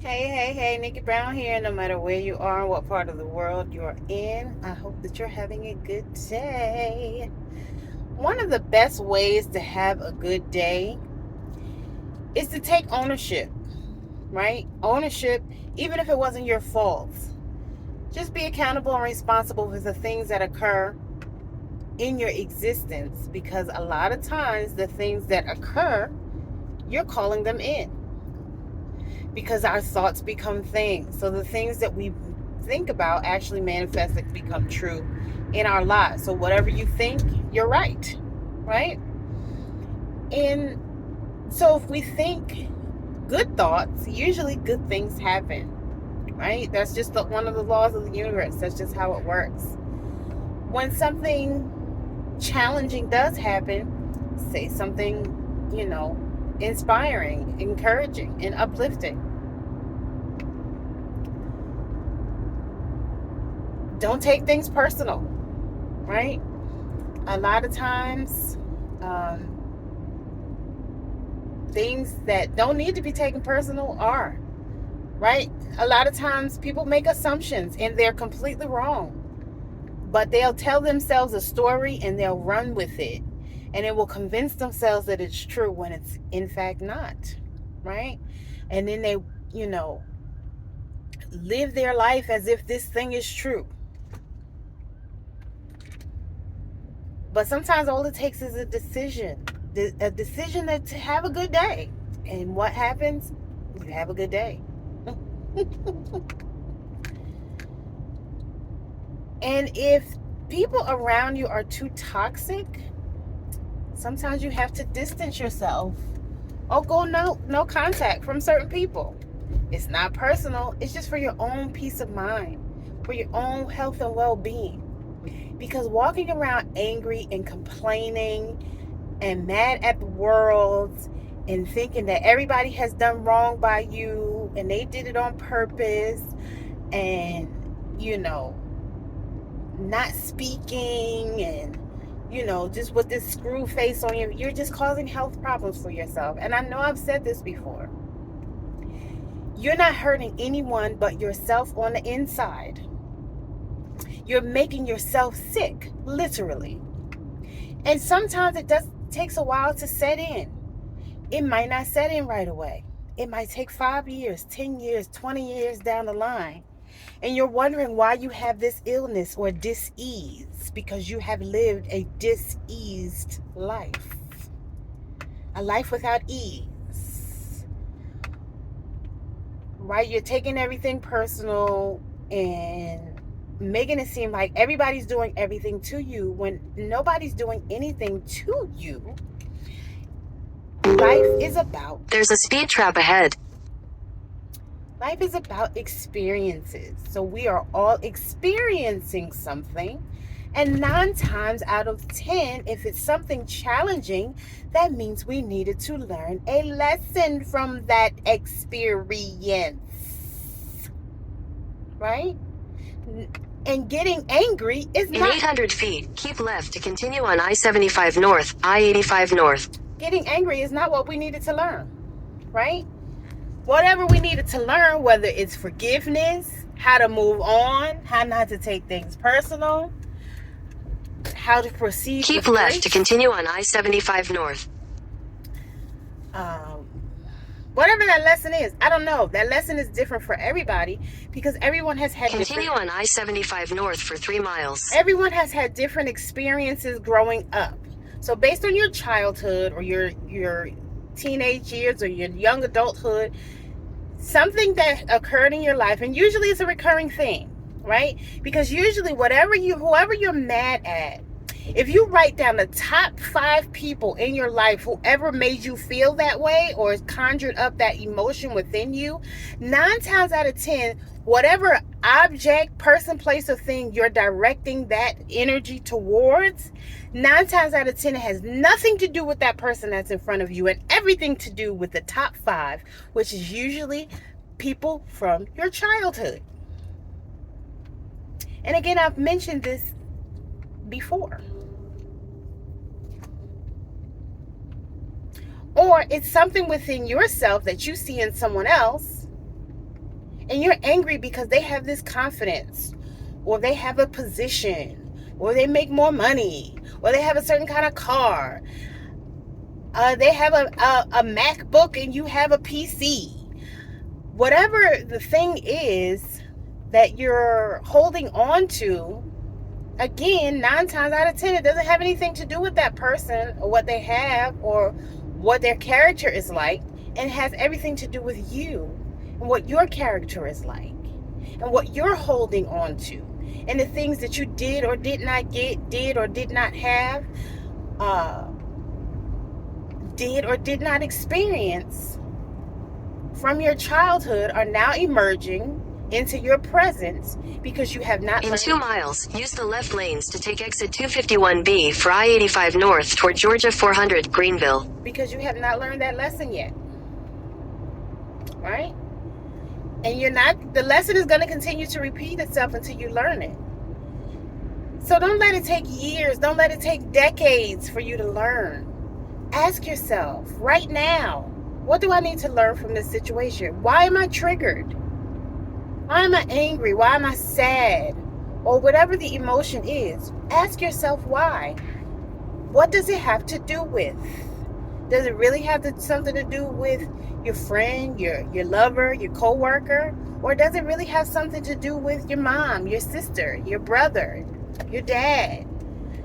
Hey, Nikki Brown here. No matter where you are, what part of the world you're in, I hope that you're having a good day. One of the best ways to have a good day is to take ownership, right? Ownership, even if it wasn't your fault. Just be accountable and responsible for the things that occur in your existence, because a lot of times the things that occur, you're calling them in, because our thoughts become things. So the things that we think about actually manifest and become true in our lives. So whatever you think, you're right, right? And so if we think good thoughts, usually good things happen, right? That's just one of the laws of the universe. That's just how it works. When something challenging does happen, say something, inspiring, encouraging, and uplifting. Don't take things personal, right? A lot of times, things that don't need to be taken personal are, right? A lot of times people make assumptions and they're completely wrong, but they'll tell themselves a story and they'll run with it, and it will convince themselves that it's true when it's in fact not, right? And then they, you know, live their life as if this thing is true. But sometimes all it takes is a decision to have a good day. And what happens? You have a good day. And if people around you are too toxic, sometimes you have to distance yourself or go no contact from certain people. It's not personal. It's just for your own peace of mind, for your own health and well-being. Because walking around angry and complaining and mad at the world and thinking that everybody has done wrong by you and they did it on purpose, and not speaking, and just with this screw face on you, you're just causing health problems for yourself. And I know I've said this before. You're not hurting anyone but yourself on the inside. You're making yourself sick, literally. And sometimes takes a while to set in. It might not set in right away. It might take 5 years, 10 years, 20 years down the line. And you're wondering why you have this illness or dis-ease, because you have lived a diseased life. A life without ease. Right? You're taking everything personal and making it seem like everybody's doing everything to you when nobody's doing anything to you. Life is about... There's a speed trap ahead. Life is about experiences. So we are all experiencing something. And 9 times out of 10, if it's something challenging, that means we needed to learn a lesson from that experience. Right? And getting angry is In not... 800 feet, keep left to continue on I-75 North, I-85 North. Getting angry is not what we needed to learn, right? Whatever we needed to learn, whether it's forgiveness, how to move on, how not to take things personal, how to proceed Keep with left grace. to continue on I-75 North. Whatever that lesson is, I don't know. That lesson is different for everybody, because everyone has had Continue on I-75 North for 3 miles. Everyone has had different experiences growing up. So based on your childhood or your teenage years or your young adulthood, something that occurred in your life, and usually it's a recurring thing, right? Because usually whoever you're mad at, if you write down the top 5 people in your life, whoever made you feel that way or conjured up that emotion within you, 9 times out of 10, whatever object, person, place, or thing you're directing that energy towards, 9 times out of 10, it has nothing to do with that person that's in front of you and everything to do with the top 5, which is usually people from your childhood. And again, I've mentioned this before. Or it's something within yourself that you see in someone else And you're angry because they have this confidence, or they have a position, or they make more money, or they have a certain kind of car. They have a MacBook and you have a PC. Whatever the thing is that you're holding on to, again, 9 times out of 10, it doesn't have anything to do with that person or what they have or what their character is like. And has everything to do with you and what your character is like and what you're holding on to and the things that you did or did not get, did or did not have, did or did not experience from your childhood are now emerging into your present because you have not In learned. 2 miles, use the left lanes to take exit 251B for I-85 North toward Georgia 400 Greenville. Because you have not learned that lesson yet. Right? And the lesson is going to continue to repeat itself until you learn it. So don't let it take years, don't let it take decades for you to learn. Ask yourself right now, what do I need to learn from this situation? Why am I triggered? Why am I angry? Why am I sad? Or whatever the emotion is. Ask yourself why. What does it have to do with? Does it really have something to do with your friend, your lover, your coworker? Or does it really have something to do with your mom, your sister, your brother, your dad,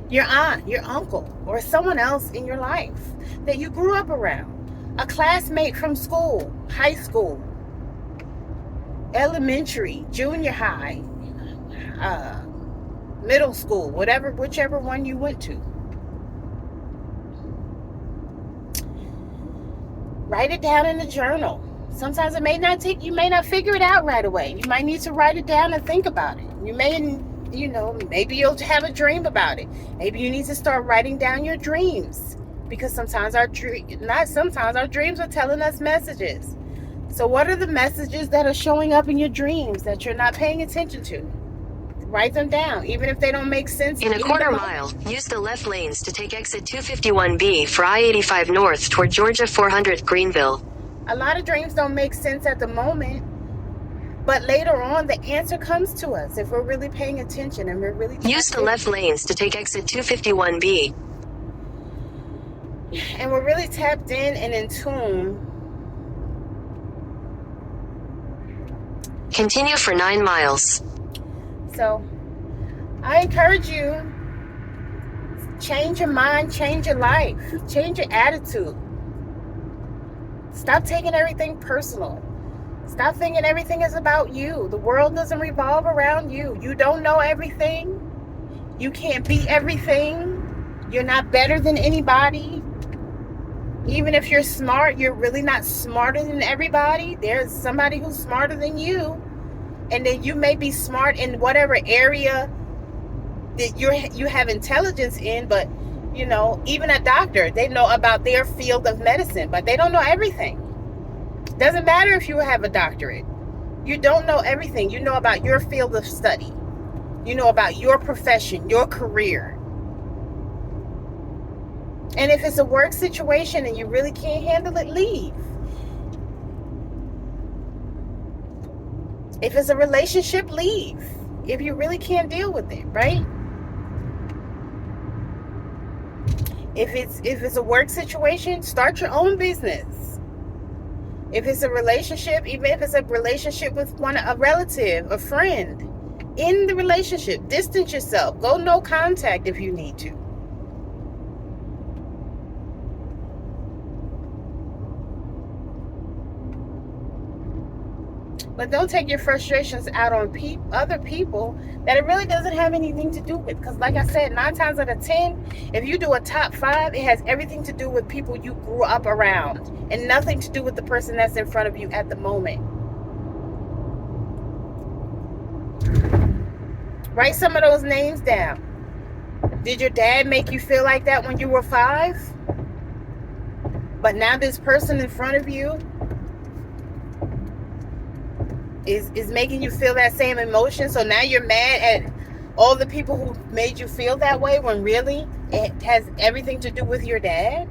your aunt, your uncle, or someone else in your life that you grew up around? A classmate from school, high school, elementary, junior high, middle school, whichever one you went to. Write it down in a journal. Sometimes you may not figure it out right away. You might need to write it down and think about it. Maybe you'll have a dream about it. Maybe you need to start writing down your dreams, because sometimes our dreams are telling us messages. So what are the messages that are showing up in your dreams that you're not paying attention to? Write them down, even if they don't make sense. In a quarter mile, use the left lanes to take exit 251B for I-85 North toward Georgia 400 Greenville. A lot of dreams don't make sense at the moment, but later on the answer comes to us if we're really paying attention and we're really use the left lanes to take exit 251B. And we're really tapped in and in tune. Continue for 9 miles. So I encourage you, change your mind, change your life, change your attitude. Stop taking everything personal. Stop thinking everything is about you. The world doesn't revolve around you. You don't know everything. You can't be everything. You're not better than anybody. Even if you're smart, you're really not smarter than everybody. There's somebody who's smarter than you. And then you may be smart in whatever area that you have intelligence in, but even a doctor, they know about their field of medicine, but they don't know everything. Doesn't matter if you have a doctorate. You don't know everything. You know about your field of study. You know about your profession, your career. And if it's a work situation and you really can't handle it, leave. If it's a relationship, leave. If you really can't deal with it, right? If it's a work situation, start your own business. If it's a relationship, even if it's a relationship with a relative, a friend, in the relationship, distance yourself. Go no contact if you need to. But don't take your frustrations out on other people that it really doesn't have anything to do with. Because like I said, 9 times out of 10, if you do a top 5, it has everything to do with people you grew up around and nothing to do with the person that's in front of you at the moment. Write some of those names down. Did your dad make you feel like that when you were 5? But now this person in front of you is making you feel that same emotion. So now you're mad at all the people who made you feel that way, when really it has everything to do with your dad,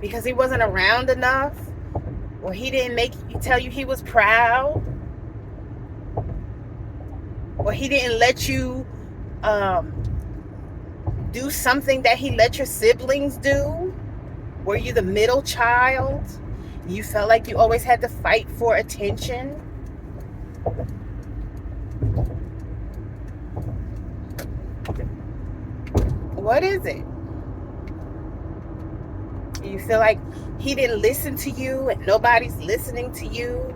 because he wasn't around enough, or he didn't tell you he was proud, or he didn't let you do something that he let your siblings do? Were you the middle child? You felt like you always had to fight for attention? What is it? You feel like he didn't listen to you and nobody's listening to you?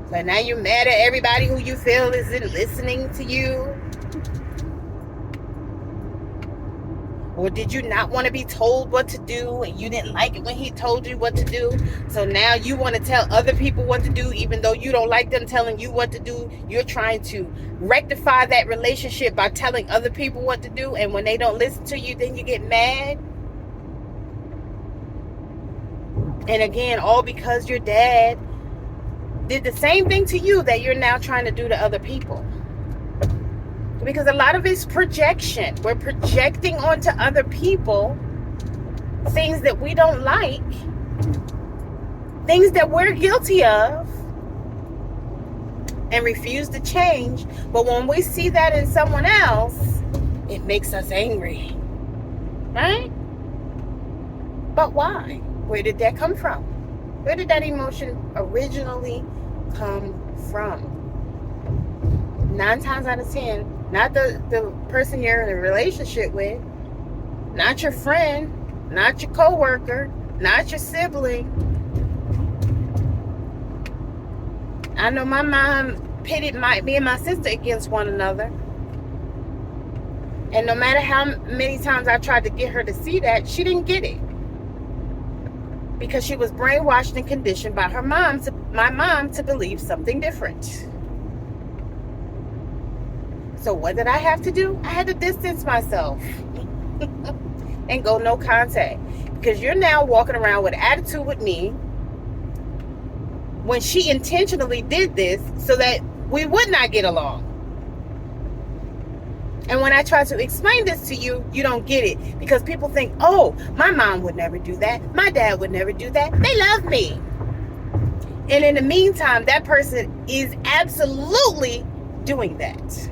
So now you're mad at everybody who you feel isn't listening to you? Or did you not want to be told what to do and you didn't like it when he told you what to do? So now you want to tell other people what to do even though you don't like them telling you what to do. You're trying to rectify that relationship by telling other people what to do, and when they don't listen to you, then you get mad. And again, all because your dad did the same thing to you that you're now trying to do to other people. Because a lot of it's projection. We're projecting onto other people things that we don't like, things that we're guilty of, and refuse to change. But when we see that in someone else, it makes us angry. Right? But why? Where did that come from? Where did that emotion originally come from? 9 times out of 10, not the person you're in a relationship with, not your friend, not your coworker, not your sibling. I know my mom pitted me and my sister against one another. And no matter how many times I tried to get her to see that, she didn't get it. Because she was brainwashed and conditioned by my mom to believe something different. So what did I have to do? I had to distance myself and go no contact. Because you're now walking around with attitude with me when she intentionally did this so that we would not get along. And when I try to explain this to you, you don't get it. Because people think, oh, my mom would never do that. My dad would never do that. They love me. And in the meantime, that person is absolutely doing that.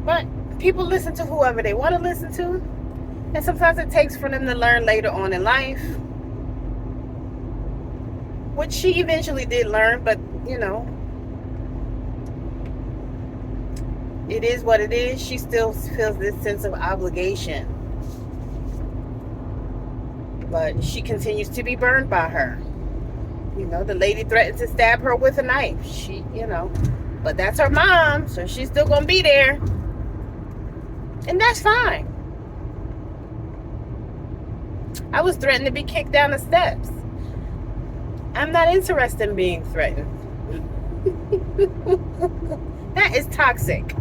But people listen to whoever they want to listen to. And sometimes it takes for them to learn later on in life. Which she eventually did learn, but, you know, it is what it is. She still feels this sense of obligation. But she continues to be burned by her. You know, the lady threatened to stab her with a knife. But that's her mom, so she's still going to be there. And that's fine. I was threatened to be kicked down the steps. I'm not interested in being threatened. That is toxic.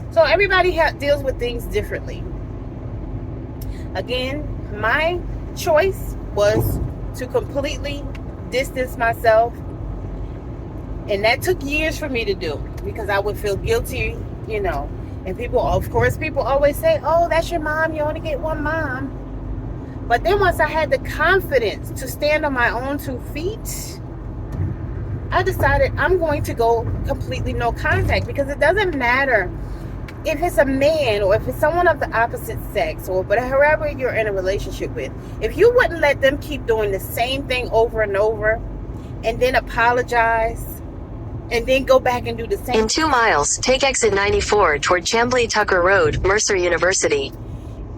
So everybody deals with things differently. Again, my choice was to completely distance myself. And that took years for me to do. Because I would feel guilty, And people always say, oh, that's your mom. You only get one mom. But then once I had the confidence to stand on my own 2 feet, I decided I'm going to go completely no contact. Because it doesn't matter if it's a man or if it's someone of the opposite sex or whoever you're in a relationship with. If you wouldn't let them keep doing the same thing over and over and then apologize and then go back and do the same. In 2 miles, take exit 94 toward Chamblee Tucker Road, Mercer University.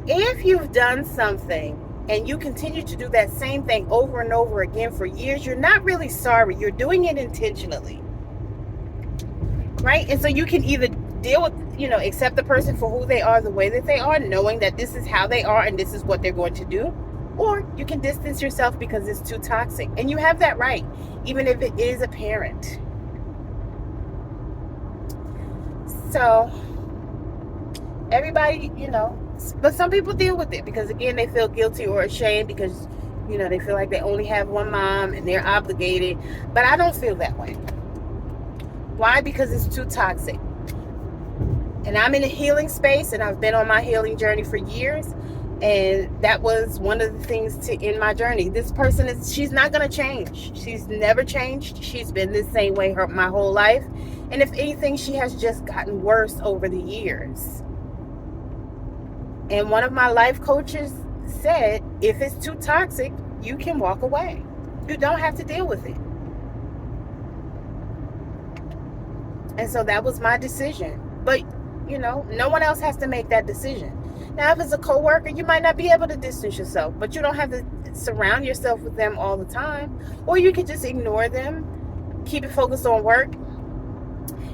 If you've done something and you continue to do that same thing over and over again for years, you're not really sorry. You're doing it intentionally. Right? And so you can either deal with, accept the person for who they are, the way that they are, knowing that this is how they are and this is what they're going to do. Or you can distance yourself because it's too toxic. And you have that right, even if it is a parent. So, everybody, but some people deal with it because, again, they feel guilty or ashamed because, they feel like they only have one mom and they're obligated. But I don't feel that way. Why? Because it's too toxic. And I'm in a healing space, and I've been on my healing journey for years. And that was one of the things to end my journey. This person she's not going to change. She's never changed. She's been the same way my whole life. And if anything, she has just gotten worse over the years. And one of my life coaches said, if it's too toxic, you can walk away. You don't have to deal with it. And so that was my decision. But, no one else has to make that decision. Now, if it's a coworker, you might not be able to distance yourself, but you don't have to surround yourself with them all the time. Or you could just ignore them, keep it focused on work.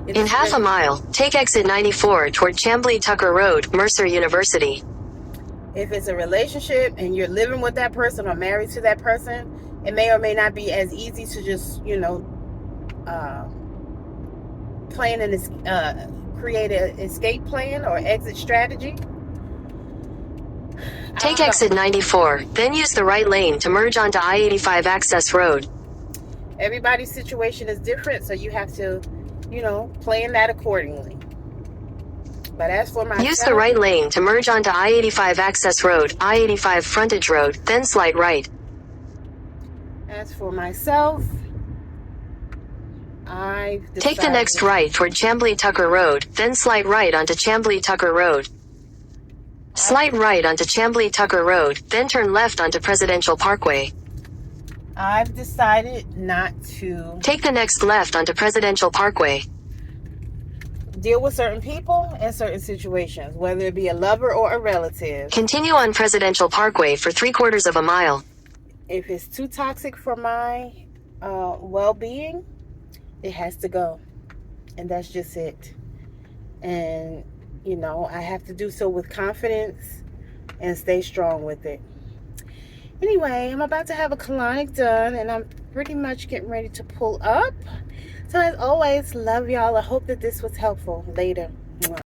In half a mile, take exit 94 toward Chamblee Tucker Road, Mercer University. If it's a relationship and you're living with that person or married to that person, it may or may not be as easy to just, create an escape plan or exit strategy. Take exit 94, then use the right lane to merge onto I-85 Access Road. Everybody's situation is different, so you have to, plan that accordingly. But as for myself, use the right lane to merge onto I-85 Access Road, I-85 Frontage Road, then slide right. As for myself, take the next right toward Chamblee Tucker Road, then slide right onto Chamblee Tucker Road. Slide right onto Chamblee Tucker Road, then turn left onto Presidential Parkway. I've decided not to take the next left onto Presidential Parkway. Deal with certain people and certain situations, whether it be a lover or a relative. Continue on Presidential Parkway for 3/4 of a mile. If it's too toxic for my well-being, it has to go. And that's just it. And, I have to do so with confidence and stay strong with it. Anyway, I'm about to have a colonic done, and I'm pretty much getting ready to pull up. So as always, love y'all. I hope that this was helpful. Later.